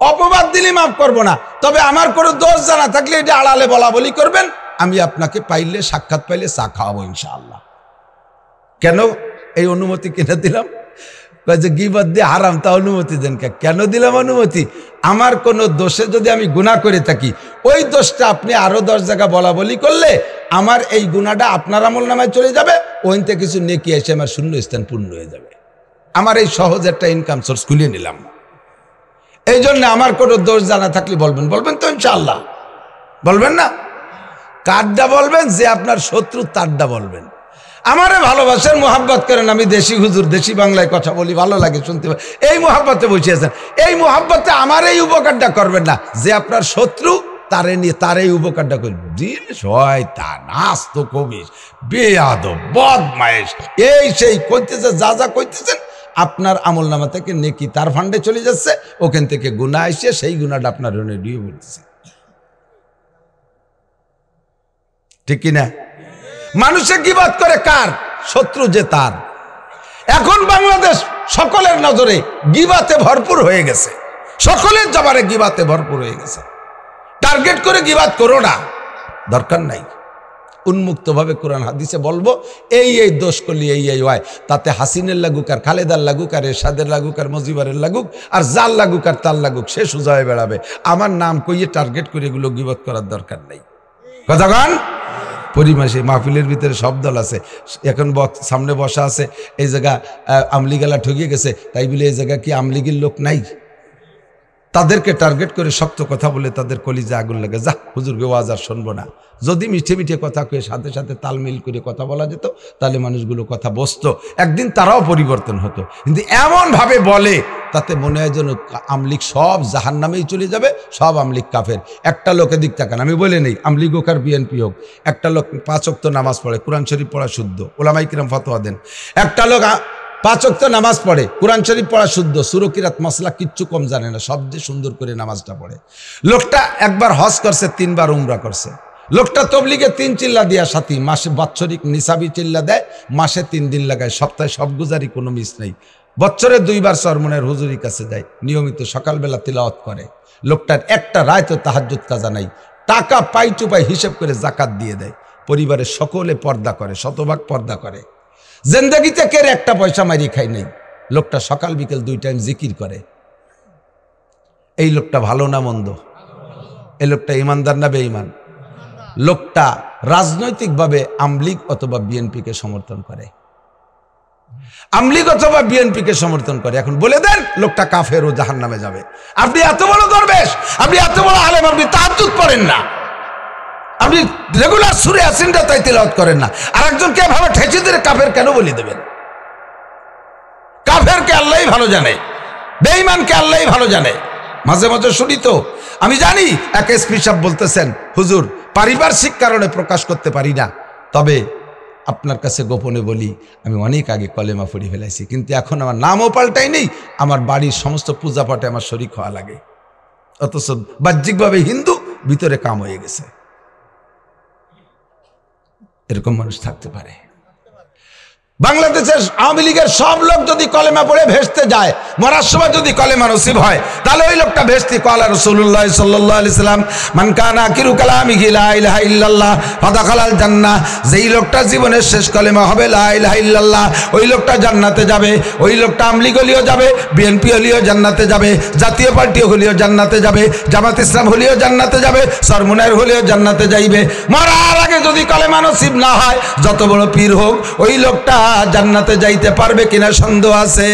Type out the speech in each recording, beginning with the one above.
অপবাদ দিলে মাফ করব না, তবে আমার কোনো দোষ জানা থাকলে এটা আড়ালে বলা বলি করবেন। আমি আপনাকে পাইলে, সাক্ষাৎ পাইলে চা খাওয়াবো ইনশাআল্লাহ। কেন এই অনুমতি কেন দিলাম? যে গীবত দিয়ে হারাম, তা অনুমতি দেন কেন দিলাম অনুমতি? আমার কোনো দোষে যদি আমি গুনাহ করে থাকি, ওই দোষটা আপনি আরো 10 জায়গা বলা বলি করলে আমার এই গুনাহটা আপনার আমল নামায় চলে যাবে, ওইতে কিছু নেকি এসে আমার শূন্য স্থান পূর্ণ হয়ে যাবে। আমার এই সহজ একটা ইনকাম সোর্স খুলিয়ে নিলাম। এই জন্য আমার কোনো দোষ জানা থাকলে বলবেন, বলবেন তো ইনশাআল্লাহ? বলবেন না? কারটা বলবেন, যে আপনার শত্রু তারটা বলবেন। আমারে ভালোবাসেন, মোহাব্বত করেন, আমি দেশি হুজুর, দেশি বাংলায় কথা বলি, ভালো লাগে শুনতে, এই মোহাব্বতে বসিয়েছেন। এই মোহাব্বতে আমার এই উপকারটা করবেন না, যে আপনার শত্রু তারে নিয়ে তার এই উপকারটা করবেন। শয়তান, আস্ত কবির, বেয়াদব, বদমাইশ, এই সেই কইতেছে, যা যা কইতেছেন আপনার আমল নামা থেকে নেকি তার ফান্ডে চলে যাচ্ছে, ওখান থেকে গুনাহ আসছে, সেই গুনাহটা আপনার দিয়ে বলতেছে। ঠিক কিনা? মানুষে গীবত করে কার? শত্রু যে তার। এখন বাংলাদেশ সকলের নজরে গীবতে ভরপুর হয়ে গেছে, সকলের জবারে গীবতে ভরপুর হয়ে গেছে। টার্গেট করে গীবত করো না, দরকার নাই। উন্মুক্তভাবে কোরআন হাদিসে বলবো এই এই দোষ করলি এই হয়, তাতে হাসিনের লাগুক আর খালেদার লাগুক আর এরশাদের লাগুক আর মজিবারের লাগুক আর জাল লাগুক আর তার লাগুক, সে সোজা হয়ে বেড়াবে। আমার নাম কইয়ে টার্গেট করে এগুলো গীবত করার দরকার নেই। কথা গান পরিমাসে মাহফিলের ভিতরে সব দল আছে, এখন সামনে বসা আছে, এই জায়গা আমলিগালা ঠকিয়ে গেছে, তাই বলে এই জায়গা কি আমলিগের লোক নাই? তাদেরকে টার্গেট করে শক্ত কথা বলে তাদের কলিজা আগুন লাগে, যা হুজুরকে ওয়াজ আর শুনবো না। যদি মিঠে মিঠে কথা কয়ে সাথে সাথে তালমিল করে কথা বলা যেত, তাহলে মানুষগুলো কথা বসতো, একদিন তারাও পরিবর্তন হতো। কিন্তু এমন ভাবে বলে তাতে মনে হয় যেন আমলিগ সব জাহান্নামেই চলে যাবে, সব আমলিগ কাফের। একটা লোকে দিক তাকান, আমি বলে নেই আমলিগ হোক আর বিএনপি হোক, একটা লোক 5 ওয়াক্ত নামাজ পড়ে, কোরআন শরীফ পড়া শুদ্ধ, ওলামায়ে কিরাম ফতোয়া দেন। একটা লোক 5 ওয়াক্ত নামাজ পড়ে, কোরআন শরীফ পড়া শুদ্ধ, সুরকিরাত মাসলা কিচ্ছু কম জানে না, শব্দে সুন্দর করে নামাজটা পড়ে। লোকটা একবার হজ করছে, 3 বার উমরা করছে। লোকটা তবলিগে 3 চিল্লা দিয়া সাথী, মাসে বাৎসরিক নিসাবি চিল্লা দেয়, মাসে 3 দিন লাগায়, সপ্তাহে সব গুজারি, কোনো মিস নেই। বছরে 2 বার চরমনের হুজুরির কাছে যায়, নিয়মিত সকালবেলা তিলাওয়াত করে। লোকটার একটা রায়তো তাহাজ্জুদ কাজা নাই, টাকা পাই টু পাই হিসেব করে জাকাত দিয়ে দেয়। পরিবারের সকলে পর্দা করে, শতভাগ পর্দা করে। জিন্দেগিতে কের একটা পয়সা মারি খাই নাই। লোকটা সকাল বিকেল 2 টাইম জিকির করে। এই লোকটা ভালো না মন্দ? এই লোকটা ইমানদার না বেঈমান? লোকটা রাজনৈতিকভাবে আমলিগ অথবা বিএনপিকে সমর্থন করে, আমলিগ অথবা বিএনপিকে সমর্থন করে। এখন বলে দেন লোকটা কাফের ও জাহান্নামে যাবে। আপনি এত বড় দরবেশ, আপনি এত বড় আলেম, আপনি তাহাজ্জুদ পড়েন না, আপনি রেগুলার সূরা ইয়াসিনটা তাই তিলাওয়াত করেন না, আর একজনকে এভাবে ঠেঁচে দিয়ে কাফের কেন বলে দেবেন? কাফেরকে আল্লাহই ভালো জানে, বেঈমানকে আল্লাহই ভালো জানে। মাঝে মাঝে শুনি তো, আমি জানি এক এসপি সাহেব বলতেছেন, হুজুর পারিপার্শ্বিক কারণে প্রকাশ করতে পারি না, তবে আপনার কাছে গোপনে বলি আমি অনেক আগে কলেমা পড়ে ফেলাইছি, কিন্তু এখন আমার নামও পাল্টাই নেই, আমার বাড়ির সমস্ত পূজা পাঠে আমার শরীক হওয়া লাগে, অথচ বাহ্যিকভাবে হিন্দু, ভিতরে কাম হয়ে গেছে। এরকম মানুষ থাকতে পারে। বাংলাদেশের আওয়ামী লীগের সব লোক যদি কলেমা পড়ে ভেস্তে যায়, মরার সময় যদি কলেমা নসিব হয়, তাহলে ওই লোকটা ভেস্তি। ক্বালা রাসূলুল্লাহ সাল্লাল্লাহু আলাইহি সাল্লাম, মান কানা আখিরু কালামিহি লা ইলাহা ইল্লাল্লাহ ফাদাখালাল জান্নাহ। যেই লোকটা জীবনের শেষ কলেমা হবে লা ইলাহা ইল্লাল্লাহ, ওই লোকটা জান্নাতে যাবে। ওই লোকটা আওয়ামী লীগ হলেও যাবে, বিএনপি হলেও জান্নাতে যাবে, জাতীয় পার্টি হলেও জান্নাতে যাবে, জামাত ইসলাম হলেও জান্নাতে যাবে, সরমুনায়ের হলেও জান্নাতে যাইবে। মরার আগে যদি কলেমা নসিব না হয়, যত বড় পীর হোক, ওই লোকটা জান্নাতে যাইতে পারবে কিনা সন্দেহ আছে।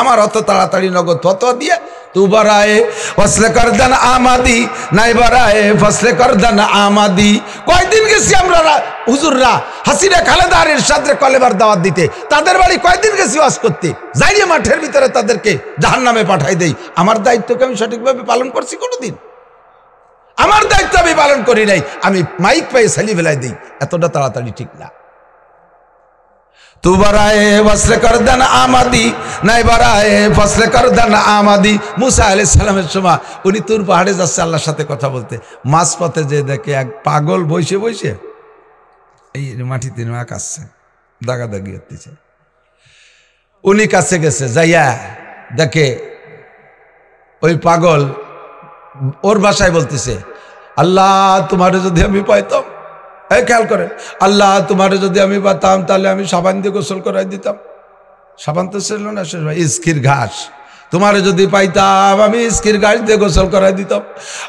আমার অত তাড়াতাড়ি নগদ ফতোয়া দিয়ে তু বারায়ে ফসলে করদান আমাদি, নাই বারায়ে ফসলে করদান আমাদি। কয়দিন গেছি আমরা হুজুররা হাসিনা খালেদা আর এরশাদের কলেমার দাওয়াত দিতে, তাদের বাড়ি কয়দিন গেছি ওয়াজ করতে, যাইয়ে মাঠের ভিতরে তাদেরকে জাহান্নামে পাঠাই দেই। আমার দায়িত্বকে আমি সঠিকভাবে পালন করছি কোনোদিন? আমার দায়িত্ব আমি পালন করি নাই, আমি মাইক পেয়ে সালি ফেলাই দিই, এতটা তাড়াতাড়ি ঠিক না। তু বারায়ে ফসলে করদান আমাদি, নাই বারায়ে ফসলে করদান আমাদি। মুসা আলাইহিস সালামের সময় উনি তুর পাহাড়ে যাচ্ছে আল্লাহর সাথে কথা বলতে, মাঝপথে যে দেখে এক পাগল বসে বসে এই মাটিতে নাক আসছে, দাগাদাগি হতেছে। উনি কাছে গেছে, যাইয়া দেখে ওই পাগল ওর ভাষায় বলতেছে, আল্লাহ তোমারে যদি আমি পাইতাম, এই খেয়াল করেন, আল্লাহ তোমারে যদি আমি পাইতাম তাহলে আমি সাবান দিয়ে গোসল করাই দিতাম। সাবান তো ছিল না, ইস্কির ঘাস। তোমারে যদি পাইতাম আমি ইস্কির ঘাস দিয়ে গোসল করাই দিতাম।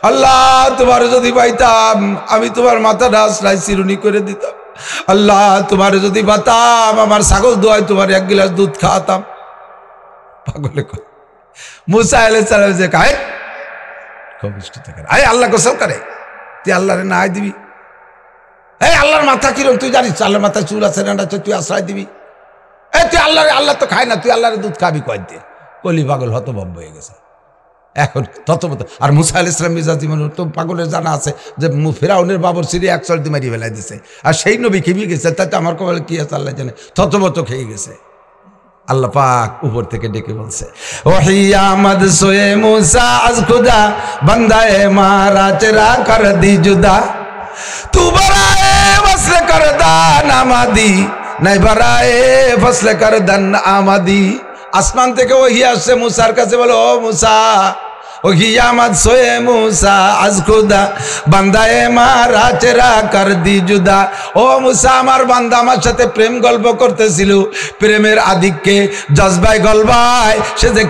আল্লাহ তোমারে যদি পাইতাম আমি তোমার মাথাটা আশ্রয় চিরুনি করে দিতাম। আল্লাহ তোমারে যদি পাইতাম আমার ছাগল দোয়ায় তোমার এক গিলাস দুধ খাওয়াতাম। পাগলে মুসা আলাইহিস সালাম যে কায় আরে আল্লাহ গোসল করে, তুই আল্লাহরে না দিবি? এই আল্লাহর মাথা কিরম তুই জানিস? আল্লাহর মাথায় চুল আছে না, তুই আশ্রয় দিবি? এই তুই আল্লাহ তো খায় না, তুই আল্লাহরে দুধ খাবি কয়েকদিন? কলি পাগল হতভম্ব হয়ে গেছে এখন ততমত। আর মুসা আলাইহিস সালাম মিজাজি মানুষ, তো পাগলের জানা আছে যে ফেরাউনের বাবর সিরি এক চলতি মারিয়ে ফেলাই দিছে, আর সেই নবী খেয়ে গেছে, তাই তো আমার কপালে কি আছে আল্লাহ জানে, থতমত খেয়ে গেছে। আল্লাহ পাক উপর থেকে ডেকে বলছে, ওহি আমদ সোয়ে মুসা আজ খুদা বন্দায়ে মারা চেরা কর দি জুদা, তু বরায়ে ফসলে কর দান আমাদি, নাই বরায়ে ফসলে কর দান আমাদি। আসমান থেকে ওহি আসছে মুসার কাছে, বলো ও মুসা, ও হিয়ামত সোয়ে মুসা আজ খুদা বান্দায়ে মারা চেরা কর দি জুদা। ও মুসা, আমার বান্দা আমার সাথে প্রেম গল্প করতেছিল, প্রেমের আধিক্যে জজবায় গলবায় সে যে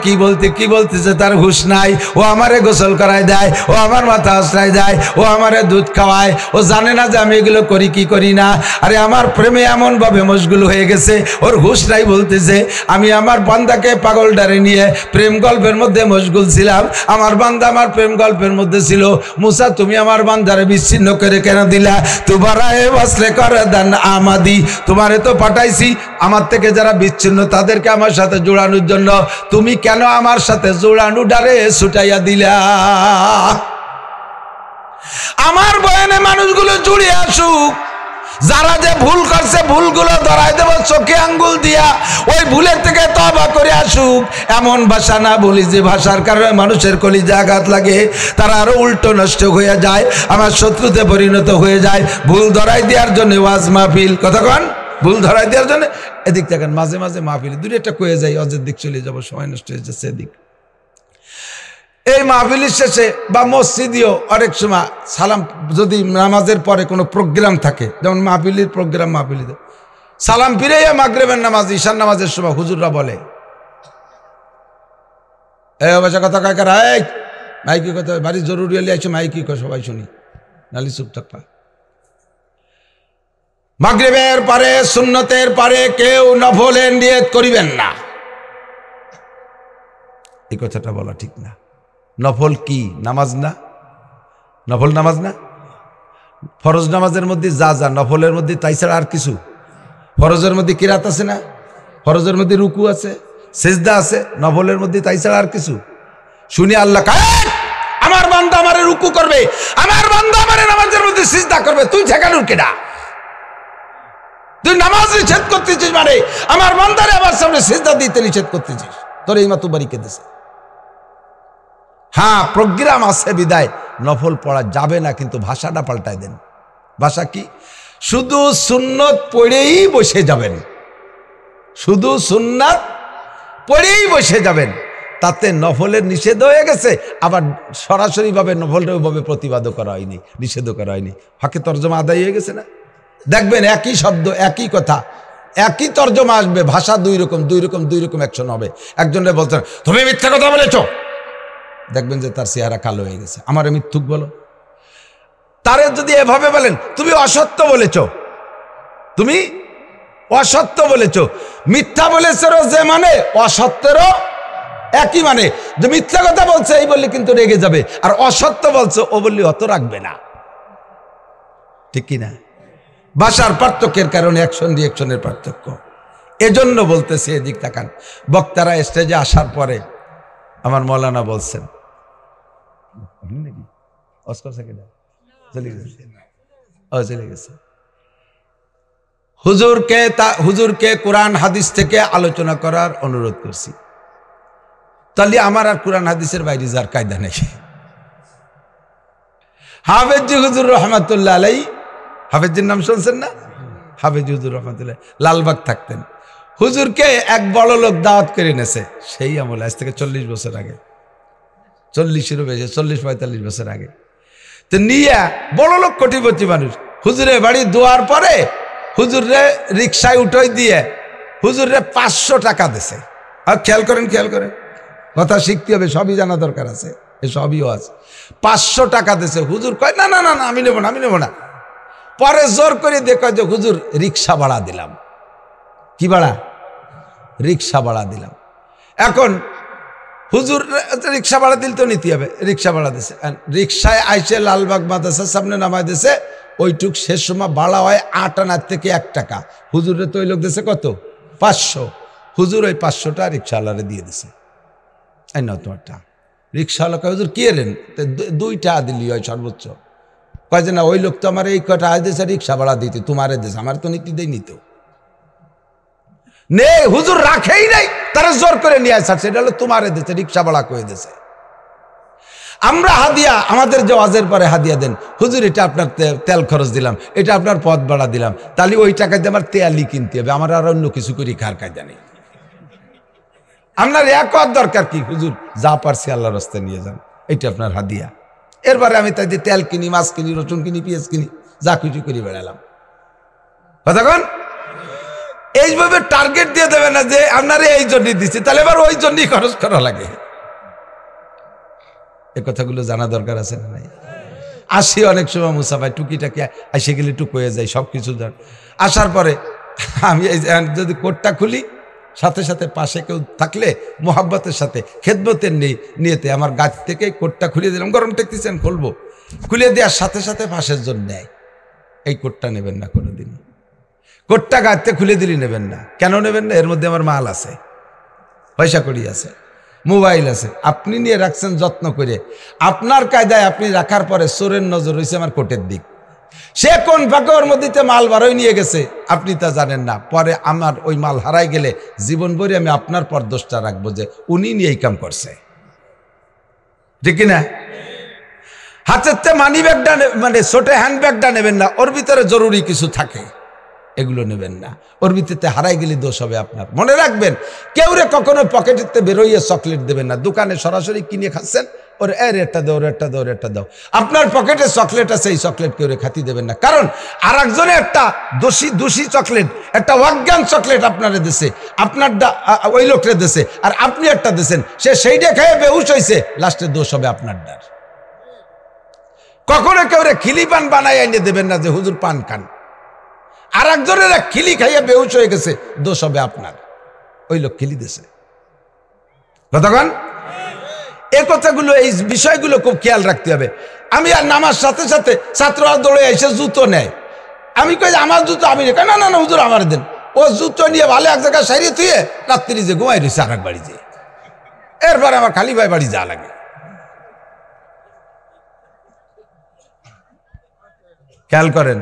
কি বলতেছে তার হুঁশ নাই। ও আমারে গোসল করায় দেয়, ও আমার মাথা আশ্রয় দেয়, ও আমারে দুধ খাওয়ায়, ও জানে না যে আমি এগুলো করি কি করি না। আরে আমার প্রেমে এমনভাবে মশগুল হয়ে গেছে, ওর হুঁশ নাই। বলতেছে আমি আমার বান্দাকে পাগল ডারে নিয়ে প্রেম গল্পের মধ্যে মশগুল ছিলাম, আমার বান্দা আমার প্রেম গল্পের মধ্যে ছিল। মুসা তুমি আমার বান্দারে বিচ্ছিন্ন করে কেন দিলা? তুবারায়ে বসলে করে দান আমাদি, তোমারে তো পাঠাইছি আমার থেকে যারা বিচ্ছিন্ন তাদেরকে আমার সাথে জোড়ানোর জন্য, তুমি কেন আমার সাথে জোড়ানো ডারে ছুটাইয়া দিলা? আমার বয়ানে মানুষগুলো জুড়ে আসুক, যারা যে ভুল করছে ভুলগুলো ধরাই দেব চোখে আঙ্গুল দিয়া, ওই ভুলের থেকে তওবা করে আসুক। এমন ভাষা না বলি যে ভাষার কারণে মানুষের কলিজা আঘাত লাগে, তারা আরো উল্টো নষ্ট হয়ে যায়, আমার শত্রুতে পরিণত হয়ে যায়। ভুল ধরাই দেওয়ার জন্য ওয়াজ মাহফিল, কতক্ষণ ভুল ধরাই দেওয়ার জন্য এদিক দেখেন, মাঝে মাঝে মাহফিল দুই একটা কয়ে যাই, অজের দিক চলে যাবো, সময় নষ্ট হয়ে যাচ্ছে এদিক। এই মাহফিলের শেষে বা মসজিদেও অনেক সময় সালাম, যদি নামাজের পরে কোনো প্রোগ্রাম থাকে, যেমন মাহফিলের প্রোগ্রাম, মাহফিলিতে সালাম ফিরে মাগরিবের নামাজ, ঈশার নামাজের সময় হুজুররা বলে এই অবশ্য কথা কাকার, এই মাইকি কথা বাড়ি জরুরি হলে আছে, মাইকি কথা সবাই শুনি, নালি চুপ থাকবা। মাগরিবের পরে সুন্নতের পরে কেউ নফলের নিয়ত করিবেন না, এই কথাটা বলা ঠিক না। নফল কি? নামাজ না? নফল নামাজ না? ফরজ নামাজের মধ্যে যা যা, নফলের মধ্যে তাই ছাড়া আর কিছু? ফরজের মধ্যে কিরাত আছে না? ফরজের মধ্যে রুকু আছে, সেজদা আছে, নফলের মধ্যে তাই ছাড়া আর কিছু? শুনি আল্লাহ আমার বান্দা আমারে রুকু করবে, আমার বান্দা আমারে নামাজের মধ্যে সিজদা করবে, তুই ঠেকানোর কেডা? তুই নামাজ নিষেধ করতেছিস, মানে আমার বান্দারে আমার সামনে সিজদা দিতে নিষেধ করতেছিস, তোর এই মাতু বাড়ি কেঁদেছে। হ্যাঁ, প্রোগ্রাম আছে বিদায় নফল পড়া যাবে না, কিন্তু ভাষাটা পাল্টাই দেন। ভাষা কি? শুধু সুন্নত পড়েই বসে যাবেন, শুধু সুন্নাত পড়েই বসে যাবেন, তাতে নফলের নিষেধ হয়ে গেছে। আবার সরাসরি ভাবে নফলটাও ভাবে প্রতিবাদও করা হয়নি, নিষেধও করা হয়নি, ফাঁকে তর্জমা আদায় হয়ে গেছে না? দেখবেন একই শব্দ একই কথা একই তর্জমা আসবে, ভাষা দুই রকম অ্যাকশন হবে। একজনের বলছেন তুমি মিথ্যা কথা বলেছো, দেখবেন যে তার চেহারা কালো হয়ে গেছে, আমারে মিথ্যুক বলো। তারে যদি এভাবে বলেন তুমি অসত্য বলেছ, তুমি অসত্য বলেছ, মিথ্যা বলেছ যে মানে অসত্যেরও একই মানে, যে মিথ্যা কথা বলছে এই বললে কিন্তু রেগে যাবে, আর অসত্য বলছে ও বললে অত রাখবে না, ঠিক কিনা? ভাষার পার্থক্যের কারণে অ্যাকশন রিঅ্যাকশনের পার্থক্য। এজন্য বলতেছে, এদিক তাকান, বক্তারা স্টেজে আসার পরে আমার মৌলানা বলছেন, চলে গেছে, হুজুরকে কোরআন হাদিস থেকে আলোচনা করার অনুরোধ করছি। তাহলে আমার আর কোরআন হাদিসের বাইরে যার কায়দা নেই। হাফেজ হুজুর রহমাতুল্লাহ আলাই, হাফেজের নাম শুনছেন না? হাফেজ হুজুর রহমাতুল্লাহ লালবাগ থাকতেন। হুজুরকে এক বড় লোক দাওয়াত করে নেছে, সেই আমলে, আজ থেকে 40 বছর আগে। 40-এরও বেশি, 40-45 বছর আগে। তো নিয়ে বড় লোক কোটিপতি মানুষ হুজুরে বাড়ি দোয়ার পরে হুজুরে রিক্সায় উঠোই দিয়ে হুজুরে 500 টাকা দিছে। আর খেয়াল করেন কথা শিখতে হবে, সবই জানা দরকার আছে, এ সবইও আছে। 500 টাকা দিছে। হুজুর কয় না না না না আমি নেব না। পরে জোর করে দেখো যে হুজুর রিক্সা ভাড়া দিলাম। কি ভাড়া? রিক্সা ভাড়া দিলাম। এখন হুজুর রিক্সা ভাড়া দিল তো নিতে হবে, রিক্সা ভাড়া দিছে। রিক্সায় আইসে লালবাগ মাদ্রাসার সামনে নামাই দিছে। ওইটুক শেষ সময় ভাড়া হয় 8 আনার থেকে 1 টাকা। হুজুরে তো ওই লোক দিছে কত? 500। হুজুর ওই 500টা রিক্সাওয়ালারে দিয়ে দিছে। এই নাও তোমারটা। রিক্সাওয়ালাকে হুজুর কি এলেন? 2 টাকা দিলি হয় সর্বোচ্চ। কয় যে না ওই লোক তো আমার এই কটা আয় দিয়েছে রিক্সা ভাড়া দিতে, তোমারে দিয়েছে, আমার তো নীতি দেয় নিত নে। হুজুর রাখেই নাই, তারা জোর করে নিয়ে আসছে, এটা হলো তোমারে দিতে, রিক্সা ভাড়া করে দিয়েছে। আমরা হাদিয়া, আমাদের যে ওয়াজের পরে হাদিয়া দেন, হুজুর এটা আপনার তেল খরচ দিলাম, এটা আপনার পথ ভাড়া দিলাম, তাহলে ওই টাকা দিয়ে আমার তেলই কিনতে হবে, আমার আর অন্য কিছু করি খার কায়দা নেই। আপনার এক দরকার কি? হুজুর যা পারছি আল্লাহর রাস্তায় নিয়ে যান, এটা আপনার হাদিয়া। এরপরে আমি তাই যে তেল কিনি, মাছ কিনি, রসুন কিনি, পেঁয়াজ কিনি, যা কিছু করে বেড়ালাম। কতক্ষণ এইভাবে টার্গেট দিয়ে দেবে না যে আপনারা এই জন্যই দিচ্ছি, তাহলে এবার ওই জন্যই খরচ করা লাগে। এ কথাগুলো জানা দরকার আছে না নাই? আসি অনেক সময় মুসাফায় টুকিটাকি আসে গেলে টুক হয়ে যায় সব কিছু। আসার পরে আমি এই যদি কোটটা খুলি, সাথে সাথে পাশে কেউ থাকলে মোহাব্বতের সাথে খেদমতের নিয়েতে আমার গাছ থেকে কোটটা খুলে দিলাম, গরম টেকতেছেন খুলবো, খুলে দেওয়ার সাথে সাথে পাশের জন নেয়। এই কোটটা নেবেন না কোনোদিন। কোটটা গাছতে খুলে দিলি নেবেন না। কেন নেবেন না? এর মধ্যে আমার মাল আছে, পয়সা কড়ি আছে, মোবাইল আছে, আপনি নিয়ে রাখছেন যত্ন করে। আপনার কায়দায় আপনি রাখার পরে চোরের নজর হয়েছে আমার কোটের দিক। সে কোন ফাঁকে ওর মধ্যে মাল বারোই নিয়ে গেছে, আপনি তা জানেন না। পরে আমার ওই মাল হারাই গেলে জীবন ভরে আমি আপনার পর দোষটা রাখবো যে উনি নিয়ে এই কাম করছে, ঠিক কিনা? হাতের মানি ব্যাগটা মানে ছোট হ্যান্ড ব্যাগটা নেবেন না, ওর ভিতরে জরুরি কিছু থাকে, এগুলো নেবেন না। ওর ভিতরে হারাই গেলে দোষ হবে আপনার। মনে রাখবেন, কেউ রে কখনো পকেটেতে বেরোইয়ে চকলেট দেবেন না। দোকানে সরাসরি কিনে খাচ্ছেন, ওর একটা দাও, একটা দাও। আপনার পকেটে চকলেট আছে, এই চকলেট কেউ রে খাতি দেবেন না। কারণ আর একজনে একটা দোষী চকলেট, একটা অজ্ঞান চকলেট আপনারে দেশে, আপনার ওই লোকরে দেশে, আর আপনি একটা দেশেন, সে সেইটা খেয়ে বেহুশ হয়েছে, লাস্টে দোষ হবে আপনার ডার। কখনো কেউ রে খিলি পান বানাই এনে দেবেন না যে হুজুর পান খান। আর একজনের খিলি খাইয়া বেহুশ হয়ে গেছে, দোষ হবে আপনার, ওই লোক খিলি দিয়েছে। কতক্ষণ এই কথাগুলো, এই বিষয়গুলো খুব খেয়াল রাখতে হবে। আমি আর নামার সাথে সাথে ছাত্ররা দৌড়ে এসে জুতো নেয়, আমি কই আমার জুতো আমি না না হুজুর আমার দেন। ও জুতো নিয়ে ভালো এক জায়গায় সারিয়ে থুয়ে রাত্রি যে ঘুমাই রয়েছে আর এক বাড়ি যেয়ে, এরপরে আমার খালি ভাই বাড়ি যাওয়া লাগে। খেয়াল করেন,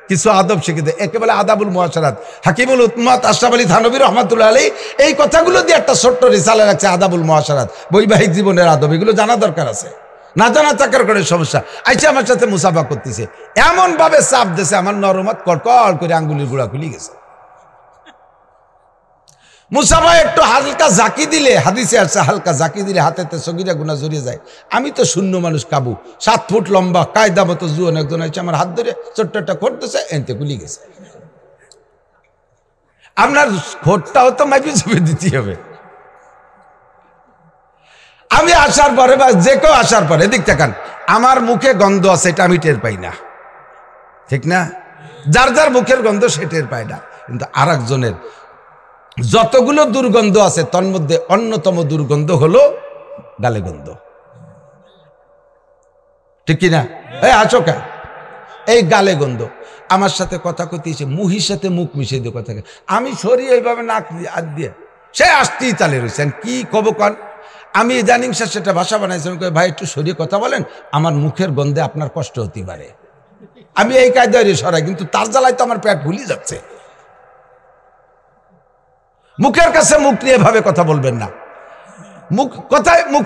কিছু আদব শিখে দেয়, একেবারে আদাবুল মুআশারাত। হাকিমুল উম্মাত আশরাফ আলী থানভী রাহমাতুল্লাহ আলাইহি এই কথাগুলো দিয়ে একটা ছোট্ট রিসালা রাখছে, আদাবুল মুআশারাত, বৈবাহিক জীবনের আদব। এগুলো জানা দরকার আছে, না জানা চাকার করে সমস্যা। আইসা আমার সাথে মুসাফা করতেছে, এমন ভাবে চাপ দিয়েছে আমার নরমাত কড়কড় করে আঙ্গুলির গুড়া খুলে গেছে। মুসাফা একটু হালকা জাকি দিলে, হাদিসে আছে হালকা জাকি দিলে হাতেতে সগীরা গুনাহ জড়িয়ে যায়। আমি তো শূন্য মানুষ, কাবু 7 ফুট লম্বা, কায়দা মতো জুয়ান একজন আছে, আমার হাত ধরে ছোট্ট একটা খোট দিয়েছে, এনতে খুলে গেছে। আপনার খোটটাও তো মাইপি চুপে দিতে হবে। আমি আসার পরে বা যে কেউ আসার পরে এদিক তাকান, আমার মুখে গন্ধ আছে, এটা আমি টের পাই না, ঠিক না? যার যার মুখের গন্ধ সে টের পায় না, কিন্তু আর একজনের যতগুলো দুর্গন্ধ আছে তার মধ্যে অন্যতম দুর্গন্ধ হলো গালে গন্ধ, ঠিক কিনা? এই আচোকা, এই গালে গন্ধ। আমার সাথে কথা কইতেছে, মুহির সাথে মুখ মিশিয়ে দিয়ে কথা, আমি সরিয়ে এইভাবে নাক হাত দিয়ে সে আসতেই চালে রয়েছেন। কি কব কন? আমি ইদানিং সেটা ভাষা বানাইছিলাম, ভাই একটু সরিয়ে কথা বলেন, আমার মুখের গন্ধে আপনার কষ্ট হতে পারে। আমি এই কায়দায় সরাই, কিন্তু তার জ্বালায় তো আমার পেট ভুলি যাচ্ছে। মুখের কাছে মুখ নিয়ে ভাবে কথা বলবেন না। মুখ কথায় মুখ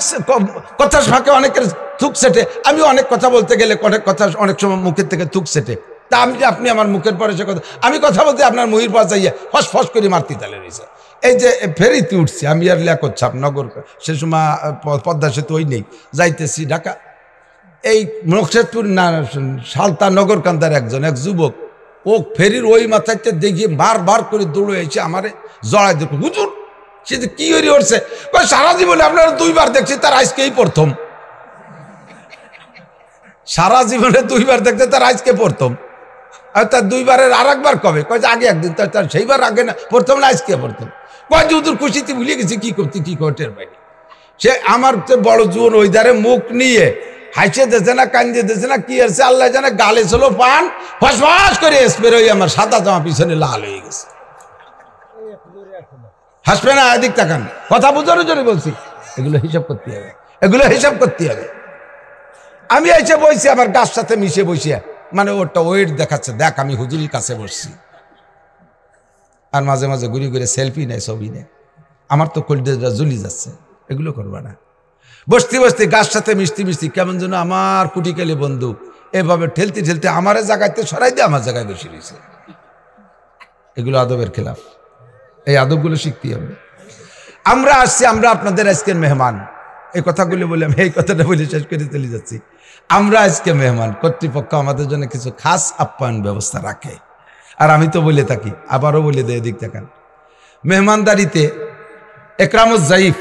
কথার ফাঁকে অনেকের থুক সেটে। আমি অনেক কথা বলতে গেলে অনেক কথা অনেক সময় মুখের থেকে থুক সেটে। তা আপনি আমার মুখের পরে সে কথা, আমি কথা বলতে আপনার মুহির পর যাইয়া ফস ফস করে মারতে তালে রয়েছে। এই যে ফেরিতে উঠছি আমি আর লেখচ্ছাপ নগর, সে সময় পদ্মা সেতু ওই নেই, যাইতেছি ঢাকা। এই নকশেদপুর না সালতা নগরকান্দার এক যুবক, ও ফেরির ওই মাথাতে দেখিয়ে বার করে দৌড়ে এসে আমারে জড়াই দেখো, হুজুর সে যে কি হয়ে উঠছে, সারা জীবনে আপনারা 2 বার দেখছি, তার আজকেই প্রথম। সারা জীবনে 2 বার দেখছে, তার আজকে প্রথম। আর তার 2 বারের আর একবার কবে, কয় আগে একদিন, তার সেইবার আগে না, প্রথম না আজকে প্রথম। কয় যে হুজুর খুশিতে ভুলে গেছি কি করতে কি করতের বাইরে। সে আমার বড় জোর ওই ধারে মুখ নিয়ে হাইসে দিয়েছে না কান্দিয়ে দিয়েছে না কি আছে আল্লাহ জানে, গালে ছিল পান, ফসফস করে স্প্রে হয়ে আমার সাদা জামা পিছনে লাল হয়ে গেছে। হাসবে না, এদিক তাকান, কথা বুঝানোর জন্য বলছি। এগুলো হিসাব করতে হবে, এগুলো হিসাব করতে হবে। আমি এসে বসছি, আমার গাছ সাথে মিশে বসিয়া, মানে ওটা ওয়েট দেখাচ্ছে, দেখ আমি হুজুরের কাছে বসছি। আর মাঝে মাঝে ঘুরে ঘুরে সেলফি নেয়, ছবি নেয়। আমার তো কলজা জ্বলি যাচ্ছে। এগুলো করবা না। বসতে বসতে গাছ সাথে মিশতে কেমন যেন আমার কুটিকালি বন্ধু এভাবে ঠেলতে ঠেলতে আমার জায়গাতে সরাই দিয়ে আমার জায়গায় বসে রয়েছে। এগুলো আদবের খেলাফ। এই আদবগুলো শিখতে হবে। আমরা আসছি, আমরা আপনাদের আজকের মেহমান। এই কথাগুলো বলে আমি এই কথাটা বলে শেষ করে চলে যাচ্ছি। আমরা আজকে মেহমান, কর্তৃপক্ষ আমাদের জন্য কিছু খাস আপ্যায়ন ব্যবস্থা রাখে। আর আমি তো বলে থাকি, আবারও বলে দেয়, এদিক দেখান। মেহমানদারিতে একরামুজ জাইফ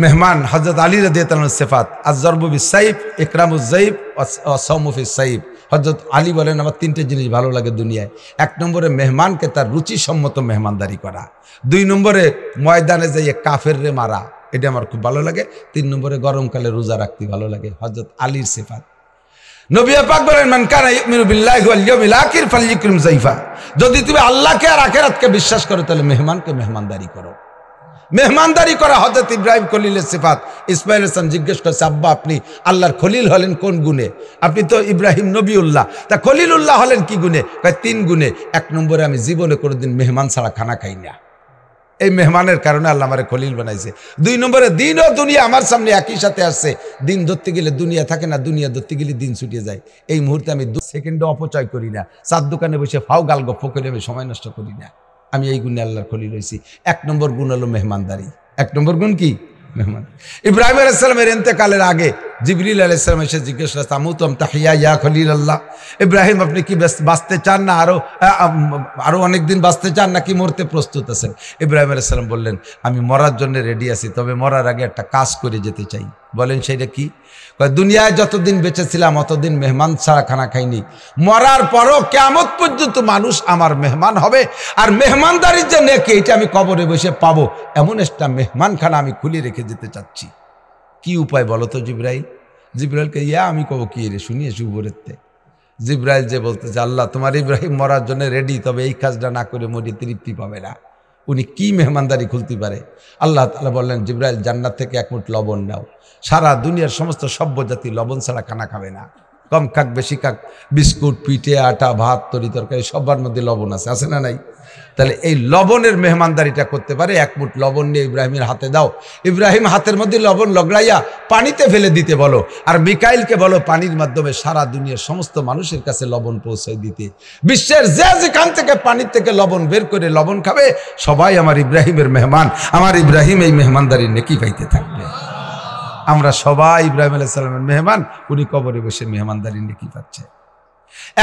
মেহমান হজরত আলী রাদিয়াল্লাহু আনহু সিফাত, আজ-জরবু সাইফ, ইকরামুজ জাইফ, ওয়াস-সাওমু ফিস-সাইফ। হজরত আলী বলেন আমার 3টে জিনিস ভালো লাগে দুনিয়ায়। 1 নম্বরে মেহমানকে তার রুচিসম্মত মেহমানদারি করা। 2 নম্বরে ময়দানে যাইয়ে কাফেররে মারা, এটা আমার খুব ভালো লাগে। 3 নম্বরে গরমকালে রোজা রাখতে ভালো লাগে। হজরত আলীর সিফাত। নবী পাক বলেন মান কানা ইউমিনু বিল্লাহি ওয়াল ইয়াউমিল আখির ফালইকরিম যাইফা। যদি তুমি আল্লাহকে আর আখিরাতকে বিশ্বাস করো তাহলে মেহমানকে মেহমানদারি করো। মেহমানদারি করা হযরত ইব্রাহিম খলিলের সিফাত। ইসমাইল হাসান জিজ্ঞেস করছে, আব্বা আপনি আল্লাহর খলিল হলেন কোন গুণে? আপনি তো ইব্রাহিম নবীউল্লাহ, তা খলিলুল্লাহ হলেন কি গুণে? কয় 3 গুণে। 1 নম্বরে আমি জীবনে কোনোদিন মেহমান ছাড়া খানা খাই না, এই মেহমানের কারণে আল্লাহ আমারে খলিল বানাইছে। 2 নম্বরে দিন ও দুনিয়া আমার সামনে একই সাথে আসছে। দিন ধরতে গেলে দুনিয়া থাকে না, দুনিয়া ধরতে গেলে দিন ছুটিয়ে যায়। এই মুহূর্তে আমি 2 সেকেন্ডও অপচয় করি না। চার দোকানে বসে ফাও গাল গপ্প করে আমি সময় নষ্ট করি না। আমি এই গুণে আল্লাহর খলিল হয়েছি। 1 নম্বর গুণ হলো মেহমানদারি। 1 নম্বর গুণ কি? মেহমান। ইব্রাহিম আলাইহিস সালামের ইন্তেকালের আগে জিবরিল আলাইহিস সালাম এসে জিজ্ঞেস করলেন, তামুতুম তাহিয়া ইয়া খলিল আল্লাহ, ইব্রাহিম আপনি কি বাঁচতে চান না, আরো অনেক দিন বাঁচতে চান নাকি মরতে প্রস্তুত আছেন? ইব্রাহিম আলাইহিস সালাম বললেন, আমি মরার জন্য রেডি আছি, তবে মরার আগে একটা কাজ করে যেতে চাই। বলেন সেটা কি? দুনিয়ায় যতদিন বেঁচে ছিলাম অতদিন মেহমান ছাড়া খানা খাইনি। মরার পরও কিয়ামত পর্যন্ত মানুষ আমার মেহমান হবে, আর মেহমানদারির যে নেকি এটা আমি কবরে বসে পাবো, এমন একটা মেহমানখানা আমি খুলে রেখে যেতে চাচ্ছি। কি উপায় বলো তো জিবরাইল? জিবরাইলকে আমি কব কি রে, শুনিয়ে উপরেতে জিবরাইল যে বলতেছে, আল্লাহ তোমার ইব্রাহিম মরার জন্য রেডি, তবে এই কাজটা না করে মরি তৃপ্তি পাবে না। উনি কি মেহমানদারি খুলতে পারে? আল্লাহ তাআলা বললেন, জিবরাইল জান্নাত থেকে 1 মুঠ লবণ নাও। সারা দুনিয়ার সমস্ত সভ্য জাতি লবণ ছাড়া খানা খাবে না। কম খাক বেশি খাক, বিস্কুট, পিঠে, আটা, ভাত, তরি তরকারি সবার মধ্যে লবণ আছে, আছে না নাই? তাহলে এই লবণের মেহমানদারিটা করতে পারে। 1 মুঠ লবণ নিয়ে ইব্রাহিমের হাতে দাও। ইব্রাহিম হাতের মধ্যে লবণ লগড়াইয়া পানিতে ফেলে দিতে বলো, আর মিকাইলকে বলো পানির মাধ্যমে সারা দুনিয়ার সমস্ত মানুষের কাছে লবণ পৌঁছায় দিতে। বিশ্বের যে যেখান থেকে পানির থেকে লবণ বের করে লবণ খাবে, সবাই আমার ইব্রাহিমের মেহমান, আমার ইব্রাহিম এই মেহমানদারির নেকি পাইতে থাকবে। আমরা সবাই ইব্রাহিম আলাইহিস সালামের মেহমান, উনি কবরে বসে মেহমানদারি নেকি পাচ্ছে।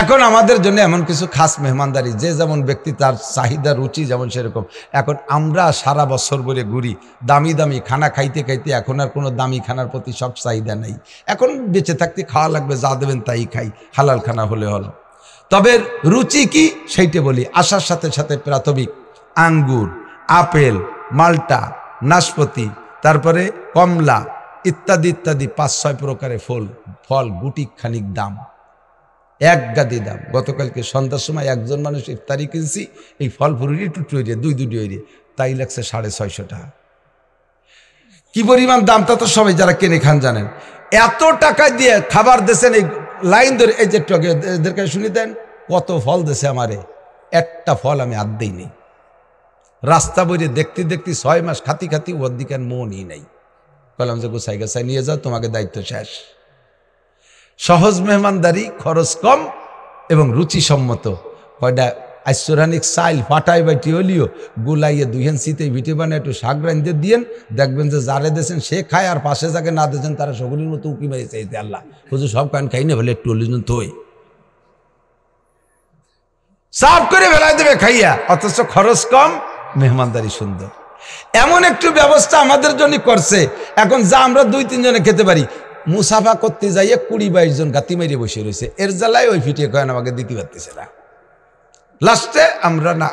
এখন আমাদের জন্য এমন কিছু খাস মেহমানদারি, যে যেমন ব্যক্তি তার চাহিদা রুচি যেমন সেরকম। এখন আমরা সারা বছর বলে ঘুরি দামি দামি খানা খাইতে খাইতে, এখন আর কোনো দামি খানার প্রতি সব চাহিদা নেই। এখন বেঁচে থাকতে খাওয়া লাগবে, যা দেবেন তাই খাই, হালাল খানা হলে হলো। তবে রুচি কি সেইটা বলি। আসার সাথে সাথে প্রাথমিক আঙ্গুর, আপেল, মাল্টা, নাশপাতি, তারপরে কমলা ইত্যাদি ইত্যাদি 5-6 প্রকারের ফল গুটি খানিক দাম, 1 গাদি দাম। গতকালকে সন্ধ্যার সময় একজন মানুষ ইফতারি কিনছি, এই ফল ফুরুরি টুটু এরিয়ে 2 এরিয়ে, তাই লাগছে 650 টাকা। কি পরিমাণ দাম তা তো সবাই যারা কিনে খান জানেন। এত টাকা দিয়ে খাবার দেশেন, এই লাইন ধরে, এই যে এদেরকে শুনি দেন কত ফল দেশে আমারে, একটা ফল আমি আর দেই নেই। রাস্তা বইরে দেখতে দেখতে 6 মাস খাতি খাতি ওর দিকে মনই নেই। বললাম যে গোছাই গোছাই নিয়ে যাও, তোমাকে দায়িত্ব শেষ। সহজ মেহমানদারি, খরচ কম এবং রুচিসম্মত। কয়টা আইসরানিক চাইল ফাটাই বাইটি হলিও গুলাইয়ে দুহেন শীতে ভিটে বানিয়ে একটু শাক রাঁধতে দিয়েন, দেখবেন যে যারে দেশেন সে খায়, আর পাশে যাকে না দেশেন তারা সকলের মতো উকি মারি চাইতে আল্লাহ হুজুর সব কান খাই না বলে একটু হলিজন থই সাফ করে ফেলাই দেবে খাইয়া, অথচ খরচ কম, মেহমানদারি সুন্দর। এমন একটু ব্যবস্থা আমাদের জন্য করছে, এখন যা আমরা 2-3 জনে খেতে পারি, মুসাফা করতে যাইয়ে 20-22 জন গাতি মারিয়ে বসে রয়েছে, এর জ্বালায় ওই ফিটিয়ে কয়েন আমাকে দিতে পারতেছে না। লাস্টে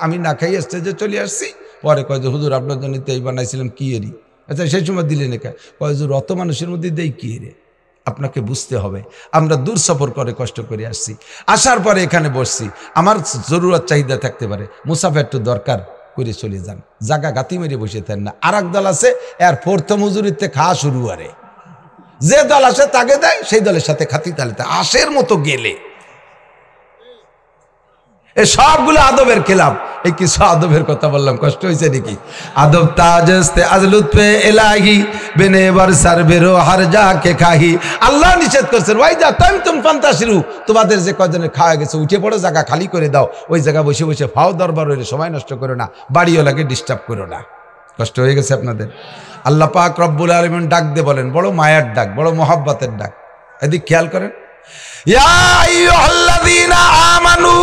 আমি না খাই স্টেজে চলে আসছি, পরে কয় যে হুজুর আপনার জন্য তো এই বানাইছিলাম কি এরি, আচ্ছা সেই সময় দিলে না কয় হুজুর অত মানুষের মধ্যে দেই কি রে, আপনাকে বুঝতে হবে আমরা দূর সফর করে কষ্ট করে আসছি, আসার পরে এখানে বসছি, আমার জরুরত চাহিদা থাকতে পারে, মুসাফা একটু দরকার করে চলে যান, জায়গা গাতি মেরে বসে থাকেন না। আর এক দল আছে এর প্রথম হুজুরিতে খাওয়া শুরু করে, যে দল আসে তাকে দেয়, সেই দলের সাথে খাতি তালিতে আশের মতো গেলে, এই সবগুলো আদবের খেলাফ। এই কিছু আদবের কথা বললাম, কষ্ট হয়েছে নাকি? আদব তাজস্তে আজলুৎফে এলাহি বেনে বরসার বেরো হার যা কে খাহি, আল্লাহ নিষেধ করছেন ওই যা টাইম তুম ফান্তাসিরু, তোমাদের যে কজনের খাওয়া গেছে উঠে পড়ো, জায়গা খালি করে দাও, ওই জায়গা বসে বসে ফাও দরবার হইলে সময় নষ্ট করো না, বাড়িওয়ালাকে ডিস্টার্ব করো না। কষ্ট হয়ে গেছে আপনাদের? আল্লাহ পাক রব্বুল আলামিন ডাক দিয়ে বলেন, বড় মায়ার ডাক, বড় মোহাব্বতের ডাক, এদিক খেয়াল করেন। ইয়া আইয়ুহাল্লাযীনা আমানু,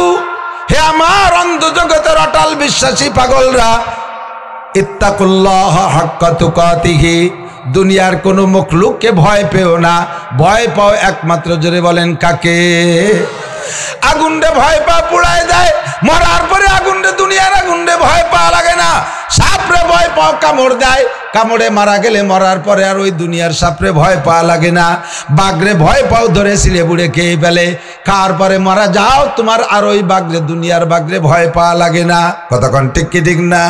হে আমার অন্ধ জগতের অটল বিশ্বাসী পাগলরা, ইত্তাকুল্লাহ হাক্কা তুকাতিহি, দুনিয়ার কোনো মখলুককে ভয় পেও না, ভয় পাও একমাত্র, জোরে বলেন কাকে? আগুনরে ভয় পা পুড়ায় দেয়, মরার পরে আগুনরে, দুনিয়ার আগুনরে ভয় পাওয়া লাগে না। সাপরে ভয় পাও কামড় দেয়, কামড়ে মারা গেলে মরার পরে আর ওই দুনিয়ার সাপরে ভয় পাওয়া লাগে না। বাঘরে ভয় পাও, ধরে ছিঁড়ে বুড়ে খেয়ে ফেলে, খাওয়ার পরে মারা যাও তোমার, আর ওই বাঘরে, দুনিয়ার বাঘরে ভয় পাওয়া লাগে না। কতক্ষণ ঠিক কি ঠিক না?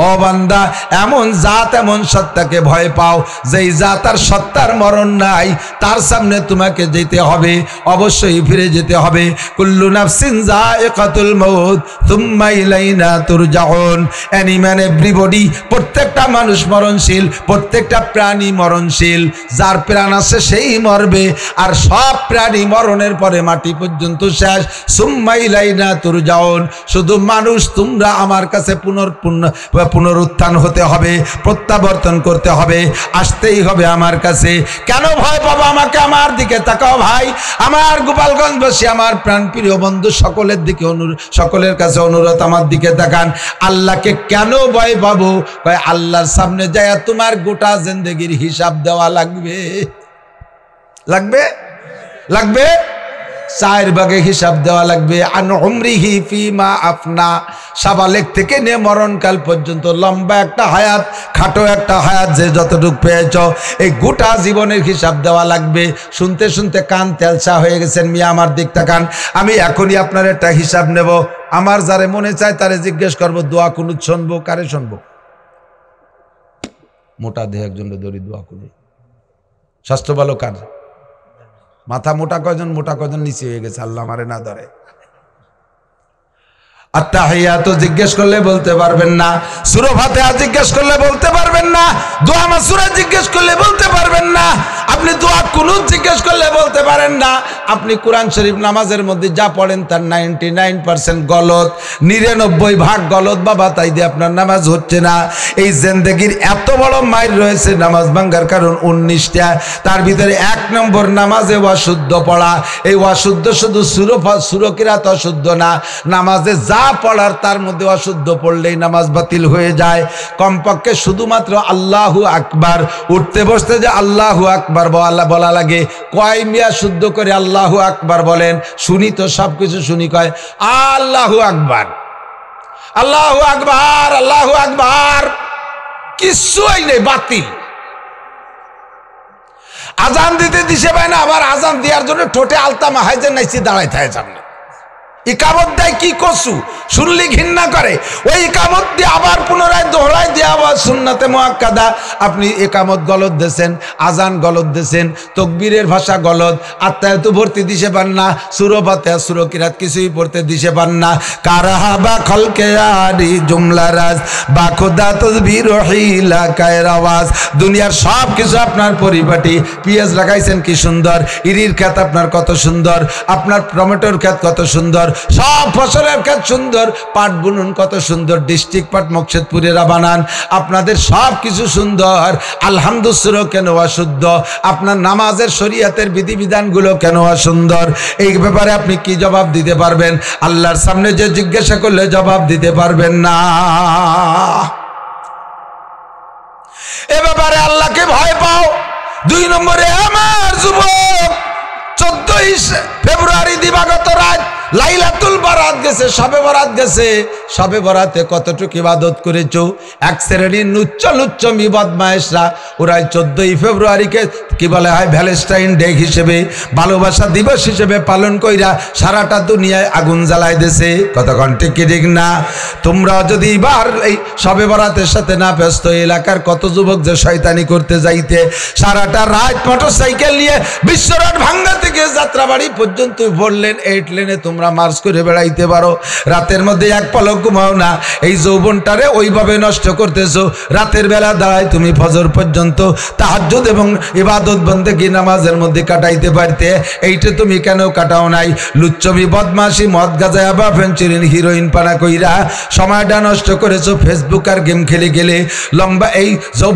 ও বান্দা, এমন জাত, এমন সত্তাকে ভয় পাও যেই জাত আর সত্তার মরণ নাই, তার সামনে তোমাকে যেতে হবে, অবশ্যই ফিরে যেতে হবে। কুল্লু নাফসিন যায়িকাতুল মাউত সুম্মা ইলাইনা তুরজাউন, এনি ম্যান এভরিবডি, প্রত্যেকটা মানুষ মরণশীল, প্রত্যেকটা প্রাণী মরণশীল, যার প্রাণ আছে সেই মরবে, আর সব প্রাণী মরণের পরে মাটি পর্যন্ত শেষ। সুম্মা ইলাইনা তুরজাউন, শুধু মানুষ তোমরা আমার কাছে পুনরুত্থান হতে হবে, প্রত্যাবর্তন করতে হবে, আসতেই হবে আমার কাছে। কেন ভয় পাবো? আমাকে, আমার দিকে তাকাও ভাই, আমার গোপালগঞ্জবাসী, আমার প্রাণপ্রিয় বন্ধু, সকলের দিকে সকলের কাছে অনুরোধ, আমার দিকে তাকান। আল্লাহকে কেন ভয় পাবো? আল্লাহর সামনে যায় তোমার গোটা জিন্দেগির হিসাব দেওয়া লাগবে, লাগবে, লাগবে, 4 ভাগে হিসাব দেওয়া লাগবে। আন উমরিহি ফিমা আফনা, সাবালেক থেকে নিয়ে মরণকাল পর্যন্ত লম্বা একটা হায়াত, খাটো একটা হায়াত, যে যতটুকু পেয়েছ, এই গোটা জীবনের হিসাব দেওয়া লাগবে। শুনতে শুনতে কান তেলসা হয়ে গেছেন মিয়া, আমার দিক তাকান, আমি এখনই আপনার একটা হিসাব নেব। আমার যারে মনে চায় তারে জিজ্ঞেস করবো, দোয়া কুনুত শুনবো, কারে শুনবো? মোটা দেহ একজন দড়ি দোয়া কুনুত, স্বাস্থ্য ভালো কার? মাথা মোটা কয়জন, মোটা কয়জন নিচে হয়ে গেছে, আল্লাহ আমারে না ধরে। আত্তাহিয়াতু জিজ্ঞেস করলে বলতে পারবেন না, সূরা ফাতিহা জিজ্ঞেস করলে বলতে পারবেন না, দোয়া মাসুরা জিজ্ঞেস করলে বলতে পারবেন না, আপনি দোয়া কুনুত জিজ্ঞেস করলে বলতে পারেন না। আপনি কোরআন শরীফ নামাজের মধ্যে যা পড়েন তার 99% গলত, 99 ভাগ গলত বাবা, তাই দিয়ে আপনার নামাজ হচ্ছে না। এই জিন্দেগির এত বড় মাইর রয়েছে নামাজ ভাঙ্গার কারণ 19টা, তার ভিতরে 1 নম্বর নামাজে অশুদ্ধ পড়া। এই অশুদ্ধ শুধু সুরকিরাত অশুদ্ধ না, নামাজে যা পড়ার তার মধ্যে অশুদ্ধ পড়লেই নামাজ বাতিল হয়ে যায়। কমপক্ষে শুধুমাত্র আল্লাহু আকবার, উঠতে বসতে যে আল্লাহু আকবার বলা লাগে, কয় মিয়া শুদ্ধ করে আল্লাহু আকবার বলেন? শুনি তো, সব কিছু শুনি, কয় আল্লাহু আকবার, আল্লাহু আকবার, আল্লাহু আকবার, কিছুই নেই, বাতিল। আজান দিতে দিশে পায় না, আবার আজান দেওয়ার জন্য ঠোঁটে আলতা মাহাই যে নাইছি দাঁড়াই থাকে সামনে, ইকামত দেয় কি করছু, শুনলি ঘৃণা করে, ওই ইকামত দিয়ে আবার পুনরায় দোহরায় দিয়ে আবার সুন্নাতে মুআক্কাদা। আপনি ইকামত গলত দিয়েছেন, আজান গলত দিয়েছেন, তকবীরের ভাষা গলত, আত্মায়াতু ভর্তি দিশে পান না, সূরা ফাতিহা সূরা কিরাত কিছুই পড়তে দিশে পান না। কারাহা বা খলকে আরি জুমলা রাজ বা খোদা তসবির হিলা কায়ের আওয়াজ, দুনিয়ার সব কিছু আপনার পরিপাটি। পেঁয়াজ লাগাইছেন কি সুন্দর, ইরির ক্ষেত আপনার কত সুন্দর, আপনার টমেটোর ক্ষেত কত সুন্দর, সব ফসলের ক্ষেত সুন্দর, পাট বুনুন কত সুন্দর, ডিস্ট্রিক্ট পাট মকসেদপুরেরা বানান, আপনাদের সব কিছু সুন্দর, আলহামদুলিল্লাহ কেন অশুদ্ধ, আপনার নামাজের শরীয়তের বিধিবিধানগুলো কেন অসুন্দর? এই ব্যাপারে আপনি কি জবাব দিতে পারবেন? আল্লাহর সামনে যে জিজ্ঞাসা করলে জবাব দিতে পারবেন না। এ ব্যাপারে আল্লাহকে ভয় পাও। 2 নম্বরে আমার যুবক, 14 ফেব্রুয়ারি দিবাগত রাত লাইলাতুল বারাত গেছে, শবে বরাত গেছে। শবে বরাতে কতটুকু ইবাদত করেছো? এক শ্রেণীর লুচ্চ বদমায়েশরা ওরা 14 ফেব্রুয়ারিকে কি বলা হয় ভ্যালেন্টাইন ডে হিসেবে, ভালোবাসা দিবস হিসেবে পালন কইরা সারাটা দুনিয়ায় আগুন জ্বালাই দিয়েছে। কতক্ষণ ঠিক না? তোমরা যদি এবার এই শবে বরাতের সাথে না ব্যস্ত, এলাকার কত যুবক যে শয়তানি করতে যাইতে সারাটা রাত মোটরসাইকেল নিয়ে বিশ্বরোড ভাঙ্গা থেকে যাত্রাবাড়ি পর্যন্ত 4 লেন 8 লেনে তোমরা মার্চ করে বেড়াইতে পারো, রাতের মধ্যে এক পলক ঘুমাও না। এই যৌবনটারে ওইভাবে নষ্ট করতেছো। রাতের বেলা দাঁড়ায় তুমি ফজর পর্যন্ত তাহাজ্জুদ এবং ইবাদত বন্দেগী নামাজের মধ্যে কাটাইতে পারতে, এইটা তুমি কেন কাটাও নাই? লুচ্চমি বদমাশি মদ গাঁজা বা ফেন্সিডিল হিরোইন পানা কইরা সময়টা নষ্ট করেছো ফেসবুক আর গেম খেলে গেলে। লম্বা এই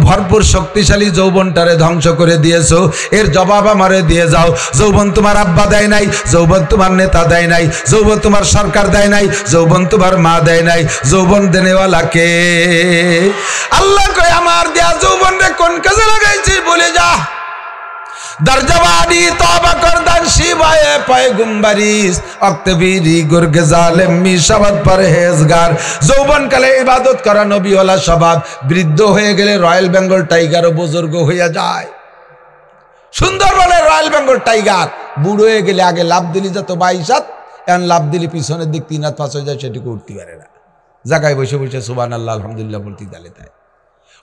ভরপুর শক্তিশালী যৌবনটারে ধ্বংস করে দিয়েছো। এর জবাব আমারে দিয়ে যাও। যৌবন তোমার আব্বা দেয় নাই, যৌবন তোমার নেতা দেয় নাই, যৌবন তোমার সরকার দেয় নাই, যৌবন তোমার মা দেয় নাই, যৌবন দেনেওয়ালা কে? আল্লাহ কয় আমার দেয়া যৌবন রে কোন কাজে লাগাইছি বলে যা। দরজবানি তওবা করদান শিবায়ে পয়গম্বরিস অক্তবিরি গুরগে জালেম মি শবাদ পরহেজগার। যৌবন কালে ইবাদত করা নবীওয়ালা স্বভাব, বৃদ্ধ হয়ে গেলে রয়্যাল বেঙ্গল টাইগারও বুজুর্গ হইয়া যায়। সুন্দর বলে রয়্যাল বেঙ্গল টাইগার, বুড়ো হয়ে গেলে আগে লাভ দিলি যত 22 হাত, এখন লাভ দিলি পিছনের দিক 3 হাত 5 হয়ে যায়, সেটুকু উঠতে পারে না। জায়গায় বসে বসে সুবহানাল্লাহ আলহামদুলিল্লাহ বলতে গালে তাই।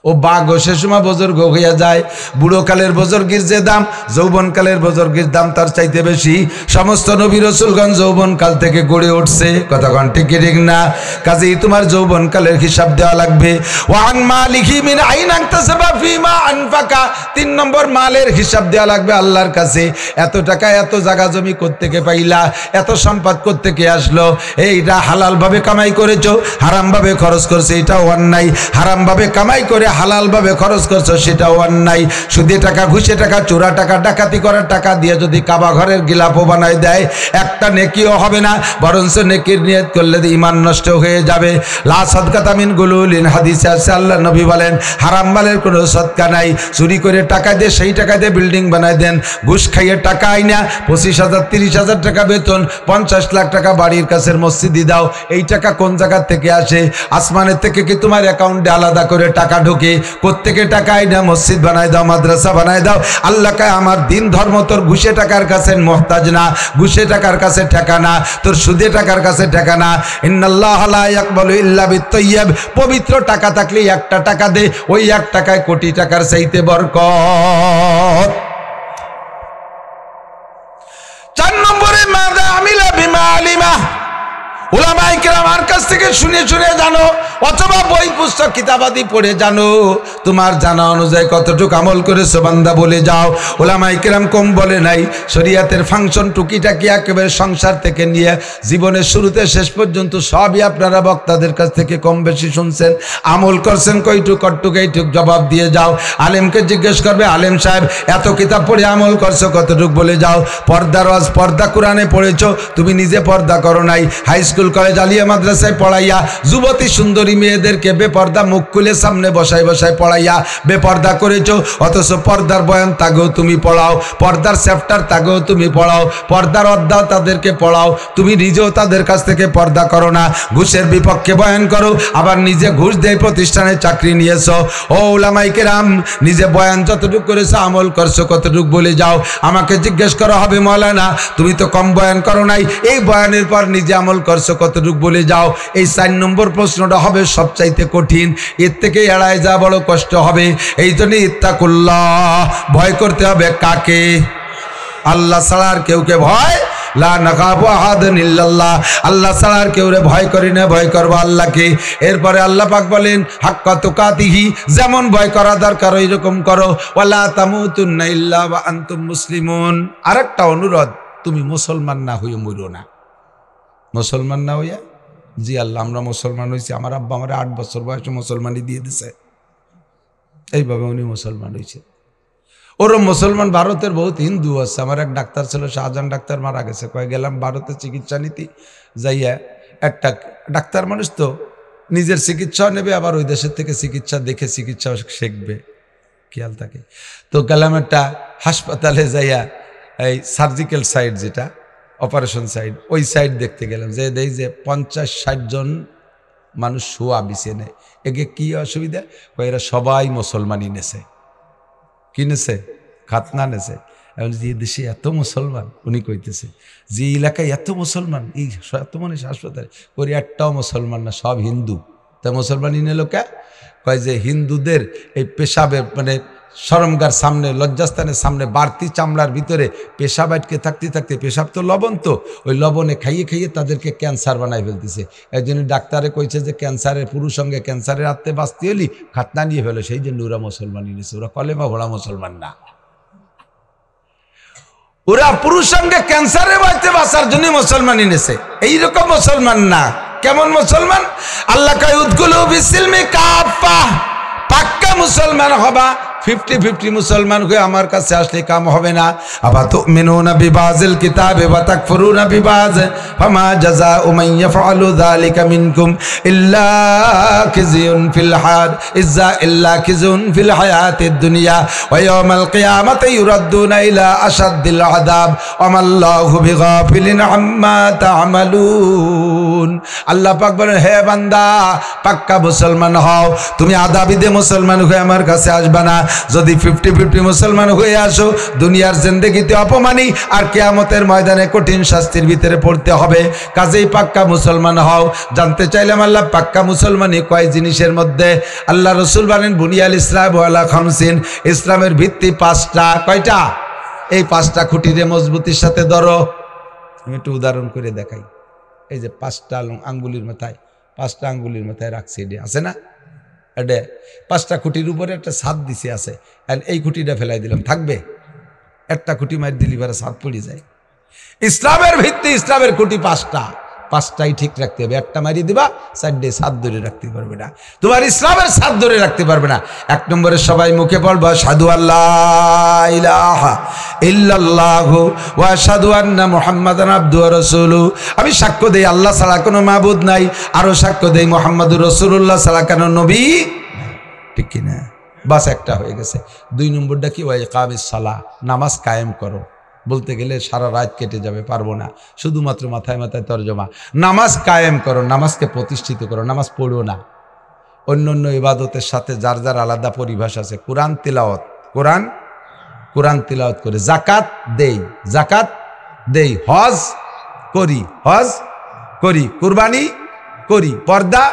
ও বাঘ সে সময় বুজুর্গ হইয়া যায়। বুড়োকালের বুজুর্গের যে দাম, যৌবনকালের বুজুর্গের দাম তার চাইতে বেশি। সমস্ত নবী রাসূলগণ যৌবনকাল থেকে গড়ে উঠছে। কতক্ষণ ঠিক না? কাজেই তোমার যৌবনকালের হিসাব দেওয়া লাগবে। ওয়ান মালিহি মিন আইন আনতাসাবা ফিমা আনফাকা, 3 নম্বর মালের হিসাব দেওয়া লাগবে আল্লাহর কাছে। এত টাকা এত জায়গা জমি কোত্থেকে পাইলা, এত সম্পদ কোত্থেকে আসলো? এইটা হালাল ভাবে কামাই করেছো, হারাম ভাবে খরচ করছে, এটাও অন্যায়। হারাম ভাবে কামাই করে হালাল ভাবে খরচ করছো, সেটাও অন্যায়। সুদে টাকা, ঘুষে টাকা, চোরা টাকা, ডাকাতি করার টাকা দিয়ে যদি কাবা ঘরের গিলাপও বানায় দেয়, একটা নেকিও হবে না, বরঞ্চ নেকির নিয়ত করলে ঈমান নষ্ট হয়ে যাবে। লা সাদকাতা মিন গুলুলিন, হাদিসে আছে আল্লাহ নবী বলেন হারাম মালের কোনো সদকা নাই। চুরি করে টাকা দিয়ে সেই টাকা দিয়ে বিল্ডিং বানায় দেন, ঘুষ খাইয়ে টাকা আইনা 25,000 30,000 টাকা বেতন, 50 লাখ টাকা বাড়ির কাছের মসজিদে দাও। এই টাকা কোন জায়গা থেকে আসে? আসমানের থেকে কি তোমার অ্যাকাউন্টে আলাদা করে টাকা ঢোকে? কোত্থেকে টাকা আইনা মসজিদ বানায় দাও, মাদ্রাসা বানায় দাও। আল্লাহ কয় আমার দিন ধর্ম তোর ঘুষে টাকার কাছে মহতাজ না, ঘুষে টাকার কাছে টাকা না, তোর সুদে টাকার কাছে টাকা না। ইন্নাল্লাহা লা ইয়াকবালু ইল্লা বিত-তাইয়্যিব, পবিত্র টাকা থাকলে একটা টাকা দে, ওই 1 টাকায় কোটি টাকার চাইতে বরকত। 4 নম্বরে মাযা আমিলা বিমা আলিমা, উলামায়ে কেরামের কাছ থেকে শুনে শুনে জানো, অথবা বই পুস্তক কিতাবাদি পড়ে জানো। তোমার জানা অনুযায়ী কতটুকু আমল করেছো বান্দা বলে যাও। উলামায়ে কেরাম কম বলে নাই। শরীয়তের ফাংশন টুকিটাকি একেবারে সংসার থেকে নিয়ে জীবনের শুরুতে শেষ পর্যন্ত সবই আপনারা বক্তাদের কাছ থেকে কম বেশি শুনছেন। আমল করছেন কয়টুক, কটটুক, এইটুক জবাব দিয়ে যাও। আলেমকে জিজ্ঞেস করবে, আলেম সাহেব এত কিতাব পড়ে আমল করছো কতটুক বলে যাও। পর্দার ওয়াজ, পর্দা কোরআনে পড়েছো, তুমি নিজে পর্দা করো নাই। হাই স্কুল কলেজ আলিয়া মাদ্রাসায় পড়াইয়া যুবতী সুন্দরী মেয়েদেরকে বেপর্দা মুখ খুলে সামনে বসায় বসায় পড়াইয়া বেপর্দা করেছো। অথচ পর্দার বয়ান তাগেও তুমি পড়াও, পর্দার চ্যাপ্টার তাগেও তুমি পড়াও, পর্দার অধ্যায় তাদেরকে পড়াও। তুমি নিজেও তাদের কাছ থেকে পর্দা করো না, ঘুষের বিপক্ষে বয়ান করো, আবার নিজে ঘুষ দিয়ে প্রতিষ্ঠানে চাকরি নিয়েছো। ও উলামায়ে কেরাম, নিজে বয়ান যতটুকু করেছো আমল করছো কতটুকু বলে যাও। আমাকে জিজ্ঞেস করা হবে মৌলানা তুমি তো কম বয়ান করো নাই, এই বয়ানের পর নিজে আমল করছো কতটুক বলে যাও। এই 4 নম্বর প্রশ্নটা হবে সবচাইতে কঠিন, এর থেকে এড়ায় যা বড় কষ্ট হবে। এই জন্য ইত্তাকুল্লাহ, ভয় করতে হবে কাকে? আল্লাহ ছাড়া আর কেউকে ভয় লা নাখাফু আহাদান ইল্লাল্লাহ, আল্লাহ ছাড়া আর কেউ রে ভয় করি না, ভয় করবো আল্লাহকে। এরপরে আল্লাহ পাক বলেন হাক্কা তুকাতিহি, যেমন ভয় করা দরকার ওই রকম করো। ওয়ালা তামুতুন্না ইল্লা ওয়া আনতুম মুসলিমুন। আরেকটা অনুরোধ, তুমি মুসলমান না হয়ে মরো না। মুসলমান না হইয়া? জি আল্লাহ, আমরা মুসলমান হয়েছি। আমার আব্বা আমার 8 বছর বয়সে মুসলমানই দিয়ে দিছে। এইভাবে উনি মুসলমান হয়েছে। ওরম মুসলমান ভারতের বহুত হিন্দু আছে। আমার এক ডাক্তার ছিল, শাহজাহান ডাক্তার, মারা গেছে। কয়ে গেলাম ভারতে চিকিৎসা নীতি, যাইয়া একটা ডাক্তার মানুষ তো নিজের চিকিৎসা নেবে, আবার ওই দেশের থেকে চিকিৎসা দেখে চিকিৎসা শিখবে, খেয়াল থাকে। তো গেলাম একটা হাসপাতালে, যাইয়া এই সার্জিক্যাল সাইড, যেটা অপারেশন সাইড, ওই সাইড দেখতে গেলাম। যে দেই যে 50-60 জন মানুষ শোয়া বিছানে। একে কি অসুবিধা? এরা সবাই মুসলমানই নেছে। কিনেছে? খাতনা নেছে। এখন যে দেশে এত মুসলমান, উনি কইতেছে যে এলাকায় এত মুসলমান, এই এত মানুষ হাসপাতালে, করি একটাও মুসলমান না, সব হিন্দু। তা মুসলমানই নিল কে? কয় যে হিন্দুদের এই পেশাবের মানে শরমগার সামনে, লজ্জাস্থানের সামনে বাড়তি চামড়ার ভিতরে পেশাব আটকে থাকতে থাকতে, পেশাব তো লবণ, তো ওই লবণে খাইয়ে খাইয়ে তাদেরকে ক্যান্সার বানাই ফেলতেছে। একজন ডাক্তারে কইছে যে ক্যান্সারের পুরুষ সঙ্গে ক্যান্সারের আত্মে বাঁচতে হলি খাতনা নিয়ে ফেলো, সেই জন্য ওরা মুসলমানই নিয়েছে। ওরা কলেমা ভোড়া মুসলমান না, ওরা পুরুষ সঙ্গে ক্যান্সারে বাঁচার জন্য মুসলমানই নিয়েছে। এইরকম মুসলমান না। কেমন মুসলমান? আল্লাহ কয় উদখুলু ফিস-সিলমি কাফা, পাক্কা মুসলমান হবা। 50-50 মুসলমান হয়ে আমার কাছে আসলে কাম হবে না। আবা তুমিনুনা বিবাযিল কিতাবি ওয়া তাকফুরুনা বিবায, ফামা জাযাউ মান ইয়াফআলু যালিকা মিনকুম ইল্লা খিzyun ফিল হায়াতিদ দুনিয়া ওয়া ইয়াওমাল কিয়ামাতি ইউরাদ্দুনা ইলা আশাদ্দিল আযাব ওয়া মাল্লাহু বিগাফিলিন আম্মা তা'মালুন। আল্লাহ পাক বলেন, হে বান্দা, পাক্কা মুসলমান হও। তুমি আদাবিদে মুসলমান হয়ে আমার কাছে আসবা না। যদি 50-50 মুসলমান হয়ে আসো, দুনিয়ার জিন্দেগিতে অপমানী আর কিয়ামতের ময়দানে কঠিন শাস্তির ভিতরে পড়তে হবে। কাজেই পাক্কা মুসলমান হও। জানতে চাইলাম আল্লাহ পাক্কা মুসলমানই কয় জিনিসের মধ্যে? আল্লাহ রসুল বলেন বুনিয়াল ইসলাম আলা খামসিন, ইসলামের ভিত্তি 5টা। কয়টা? এই 5টা খুঁটিরে মজবুতির সাথে ধরো। আমি একটু উদাহরণ করে দেখাই। এই যে 5টা আঙ্গুলির মাথায়, 5টা আঙ্গুলির মাথায় রাখছি, এটি আছে না? এটা 5টা খুঁটির উপরে একটা ছাদ দিছে আছে, এই খুঁটিটা ফেলাই দিলাম, থাকবে? একটা খুঁটি মার দিলি পরে ছাদ পড়ে যায়। ইসলামের ভিত্তি, ইসলামের খুঁটি 5টা, 5টাই ঠিক রাখতে হবে। একটা মারি দিবা, 4টে ছাদ ধরে রাখতে পারবে না, তোমার ইসলামের ছাদ ধরে রাখতে পারবে না। 1 নম্বরে সবাই মুখে পড়বা আশহাদু আল্লাহ ইলাহা ইল্লাল্লাহু ওয়া আশহাদু আন্না মুহাম্মাদান আবদুহু ওয়া রাসূলুহু। আমি সাক্ষ্য দেই আল্লাহ ছাড়া কোনো মাবুদ নাই, আরো সাক্ষ্য দেই মুহাম্মাদুর রাসূলুল্লাহ ছাড়া কোনো নবী, ঠিক কি না? বাস একটা হয়ে গেছে। 2 নম্বরটা কি? ওয়া ইকামিস সালাহ, নামাজ কায়েম করো। বলতে গেলে সারা রাত কেটে যাবে, পারবো না, শুধুমাত্র মাথায় মাথায় তর্জমা। নামাজ কায়েম করো, নামাজকে প্রতিষ্ঠিত করো, নামাজ পড়ো না। অন্য অন্য ইবাদতের সাথে যার যার আলাদা পরিভাষা আছে। কোরআন তিলাওয়াত, কোরআন তিলাওয়াত করে। জাকাত দেই, হজ করি, কুরবানি করি, পর্দা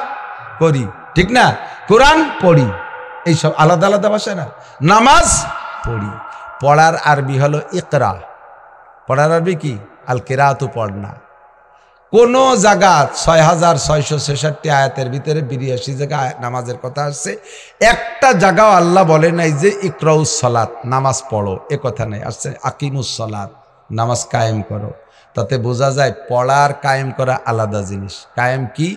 করি, ঠিক না? কোরআন পড়ি, এইসব আলাদা আলাদা ভাষা না। নামাজ পড়ি, পড়ার আরবি হলো ইকরা। পড়ার আরবি কি? আল কিরাতু, পড়না। কোন জায়গা 6666 আয়াতের ভিতরে 82 জায়গায় নামাজের কথা আসছে। একটা জায়গাও আল্লাহ বলে নাই যে ইকরাউস সালাত, নামাজ পড়ো, এ কথা নাই। আসছে আকিমুস সালাত, নামাজ কায়েম করো। তাতে বোঝা যায় পড়ার কায়েম করা আলাদা জিনিস। কায়েম কি?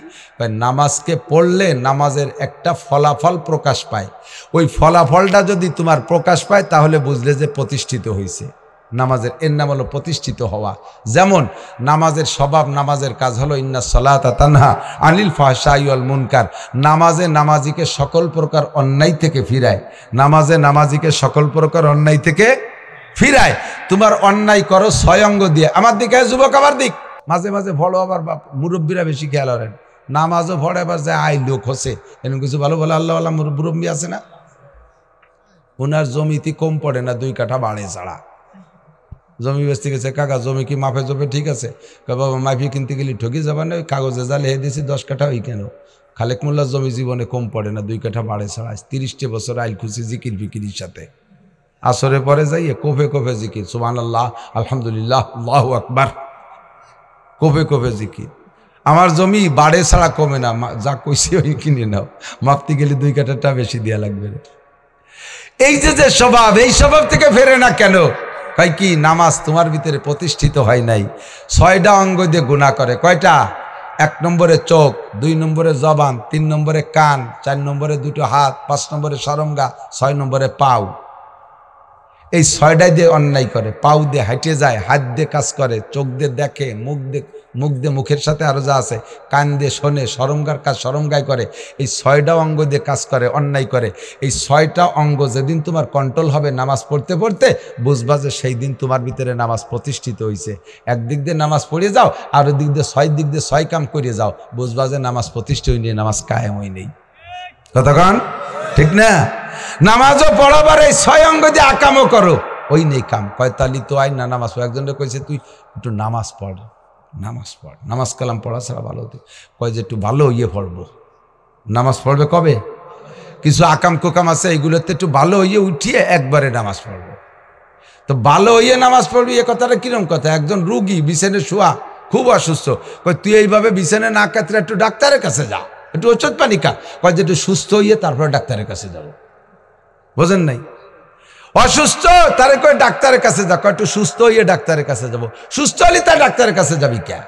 নামাজকে পড়লে নামাজের একটা ফলাফল প্রকাশ পায়। ওই ফলাফলটা যদি তোমার প্রকাশ পায় তাহলে বুঝলে যে প্রতিষ্ঠিত হয়েছে। নামাজের এর নাম হলো প্রতিষ্ঠিত হওয়া। যেমন নামাজের স্বভাব, নামাজের কাজ হলো ইন্নাস সালাতা তানহা আনিল ফাহশাই ওয়াল মুনকার। নামাজে নামাজিকে সকল প্রকার অন্যায় থেকে ফিরায়। নামাজে নামাজিকে সকল প্রকার অন্যায় থেকে ফিরায়। তোমার অন্যায় করো 6 অঙ্গ দিয়ে। আমার দিকে যুবক, আমার দিক মাঝে মাঝে ভড়ো, আবার বাপ মুরব্বীরা বেশি খেয়াল করেন। নামাজও ভড়ে, আবার যায় আই লোক হচ্ছে এরকম কিছু ভালো ভালো আল্লাহ আল্লাহ মুরব্বী আছে না, ওনার জমিতে কম পড়ে না, 2 কাঠা বাড়ে ছাড়া। জমি বেচতে গেছে, কাকা জমি কি মাফে জপে ঠিক আছে? বাবা মাফি কিনতে গেলে ঠকি যাবা না, ওই কাগজে যা লেহে দিয়েছি 10 কাঠা, ওই কেন? খালেক মোল্লার জমি জীবনে কম পড়ে না, 2 কাঠা বাড়ে ছাড়া। 30টে বছর আইল খুশি জিকির বিকিরির সাথে। আসরে পরে যাইয়ে কোফে কোফে জিকির, সুবহানাল্লাহ, আলহামদুলিল্লাহ, আল্লাহু আকবার, কোফে কোফে জিকির। আমার জমি বাড়ে ছাড়া কমে না, যা কইছি ওই কিনে নাও, মাপতে গেলে 2 কাঠাটা বেশি দেওয়া লাগবে। এই যে স্বভাব, এই স্বভাব থেকে ফেরে না কেন? কয় কি নামাজ তোমার ভিতরে প্রতিষ্ঠিত হয় নাই। 6টা অঙ্গ দিয়ে গুনাহ করে। কয়টা? 1 নম্বরে চোখ, 2 নম্বরে জবান, 3 নম্বরে কান, 4 নম্বরে 2টো হাত, 5 নম্বরে শরমগা, 6 নম্বরে পাও। এই 6টাই দিয়ে অন্যায় করে। পাও দিয়ে হাঁটে যায়, হাত দিয়ে কাজ করে, চোখ দিয়ে দেখে, মুখ দিয়ে মুখের সাথে আরো যা আছে, কান দিয়ে শোনে, শরমগার কাজ শরমগায় করে। এই 6টা অঙ্গ দিয়ে কাজ করে, অন্যায় করে। এই 6টা অঙ্গ যেদিন তোমার কন্ট্রোল হবে নামাজ পড়তে পড়তে, বুঝবা যে সেই দিন তোমার ভিতরে নামাজ প্রতিষ্ঠিত হয়েছে। একদিক দিয়ে নামাজ পড়ে যাও, আর ওই দিক দিয়ে 6 দিক দিয়ে 6 কাম করে যাও, বুঝবা যে নামাজ প্রতিষ্ঠিত হয়নি, নামাজ কায়েম হয় নেই। কতক্ষণ? ঠিক না? নামাজও পড়াবার এই 6 অঙ্গ দিয়ে আকামও করো, ওই নেই কাম। কয় তালি তো আয় না নামাজ পড়। একজনে কইছে তুই একটু নামাজ পড়, নামাজ পড়, নামাজ কালাম পড়া ছাড়া ভালো হতো। কয় যে একটু ভালো পড়বো। নামাজ পড়বে কবে? কিছু আকাম কোকাম আছে, এইগুলোতে একটু ভালো উঠিয়ে একবারে নামাজ পড়বো। তো ভালো নামাজ পড়বি, এ কথাটা কিরম কথা? একজন রুগী বিছানে শোয়া, খুব অসুস্থ, কয় তুই এইভাবে বিছানে না কাতরে একটু ডাক্তারের কাছে যা, একটু ওষুধ পানি খা। কয় যে একটু সুস্থ তারপর ডাক্তারের কাছে যাবো। বোঝেন নাই? অসুস্থ তারে কয় ডাক্তারের কাছে যা, কয় একটু সুস্থ ডাক্তারের কাছে যাবো। সুস্থ হলে তার ডাক্তারের কাছে যাবি কে?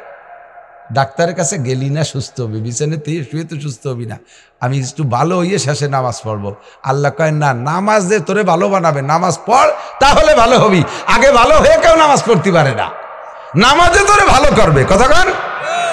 ডাক্তারের কাছে গেলি না সুস্থ হবি, বিছানে শুয়ে তো সুস্থ হবি না। আমি একটু ভালো শেষে নামাজ পড়বো। আল্লাহ কয় না, নামাজ যে তোরে ভালো বানাবে, নামাজ পড় তাহলে ভালো হবি। আগে ভালো হয়ে কেউ নামাজ পড়তে পারে না, নামাজে তোরে ভালো করবে। কথা কন।